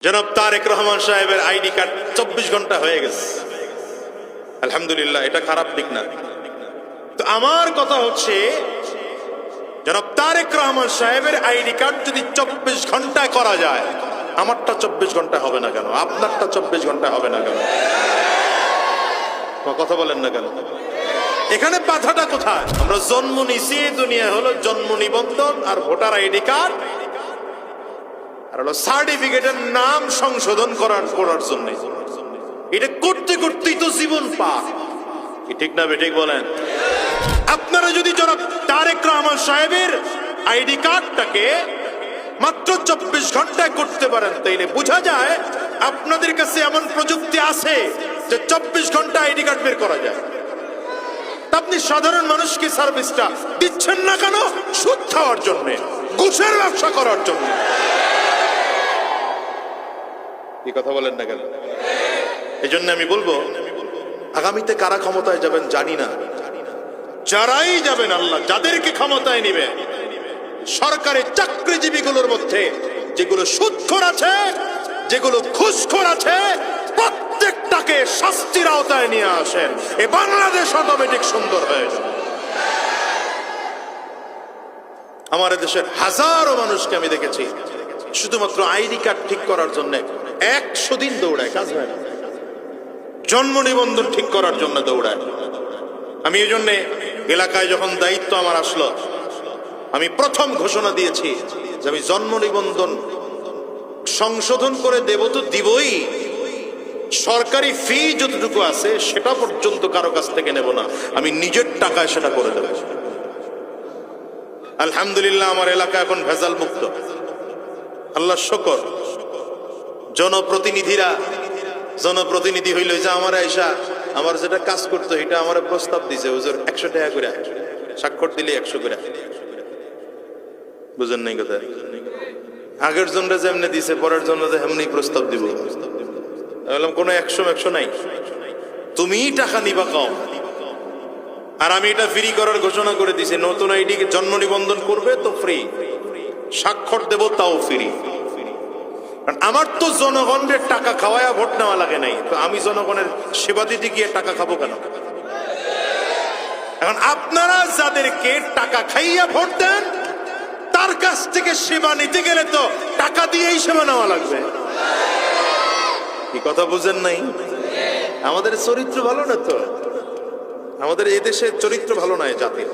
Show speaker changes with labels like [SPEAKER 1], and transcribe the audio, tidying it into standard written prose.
[SPEAKER 1] জনাব তারেক রহমান সাহেবের ID card 24 ঘন্টা হয়ে গেছে। আলহামদুলিল্লাহ, এটা খারাপ দিক না। তো আমার কথা হচ্ছে, জনাব তারেক রহমান সাহেবের আইডি কার্ড যদি 24 ঘন্টায় করা যায়, আমারটা 24 ঘন্টা হবে না কেন? আপনারটা 24 ঘন্টা হবে না কেন? কথা বলেন না কেন? এখানে বাধাটা কোথায়? আমরা জন্ম নিছি, দুনিয়া হলো জন্ম নিবন্ধন আর ভোটার আইডি কার্ড আর হলো সার্টিফিকেটের নাম সংশোধন করার জন্য। এটা করতে করতেই তো জীবন পার। কি ঠিক না বেঠিক বলেন? আপনারা যদি জনাব তারেক রহমান সাহেবের আইডি কার্ডটাকে মাত্র 24 ঘন্টায় করতে পারেন, তাইলে বোঝা যায় আপনাদের কাছে এমন প্রযুক্তি আছে যে 24 ঘন্টা আইডি কার্ড বের করা যায়। আপনি সাধারণ মানুষকে সার্ভিসটা দিচ্ছেন না কেন? সুদ খাওয়ার জন্য, ঘুষের ব্যবসা করার জন্য। এই কথা বলেন না কেন? এই জন্য আমি বলবো, আগামীতে কারা ক্ষমতায় যাবেন জানি না, যারাই যাবেন, আল্লাহ যাদেরকে ক্ষমতায় নিবে, সরকারি চাকরিজীবীগুলোর মধ্যে যেগুলো সুদখোর আছে, যেগুলো ঘুষখোর আছে, প্রত্যেকটাকে শাস্তির আওতায় নিয়ে আসেন। এই বাংলাদেশ অটোমেটিক সুন্দর হয়ে যাবে। আমার দেশের হাজারো মানুষকে আমি দেখেছি শুধুমাত্র আইডি কার্ড ঠিক করার জন্য 100 দিন দৌড়ায়, কাজ হয় না। জন্ম নিবন্ধন ঠিক করার জন্য দৌড়ায়। আমি এই জন্যে এলাকায় যখন দায়িত্ব আমার আসলো, আমি প্রথম ঘোষণা দিয়েছি যে আমি জন্ম নিবন্ধন সংশোধন করে দেব তো দিবই, সরকারি ফি যতটুকু আছে সেটা পর্যন্ত কারো কাছ থেকে নেব না, আমি নিজের টাকায় সেটা করে দেব। আলহামদুলিল্লাহ, আমার এলাকা এখন ভেজাল মুক্ত, আল্লাহ শুকর। জনপ্রতিনিধি হইল যে আমার আয়সা আমার যেটা কাজ করতো এটা আমার প্রস্তাব দিছে, হুজুর 100 টাকা করে, স্বাক্ষর দিলে 100 করে। বুঝেন নাই কথা? আগের জন্য যেমনি দিছে, পরের জন্য যে এমনি প্রস্তাব দিব। বললাম কোনো 100 নাই, তুমিই টাকা নিবা কম। আর আমি এটা ফ্রি করার ঘোষণা করে দিছি, নতুন আইডি জন্ম নিবন্ধন করবে তো ফ্রি, স্বাক্ষর দেব তাও ফ্রি। আমার তো জনগণের টাকা খাওয়ায়া ভোট নেওয়া লাগে নাই, তো আমি জনগণের সেবা দিতে গিয়ে টাকা খাবো কেন? এখন আপনারা যাদেরকে টাকা খাইয়া ভোট দেন, তার কাছ থেকে সেবা নিতে গেলে তো টাকা দিয়েই সেবা নেওয়া লাগবে। কি কথা বুঝেন নাই? আমাদের চরিত্র ভালো না তো, আমাদের এই দেশের চরিত্র ভালো নয় জাতির।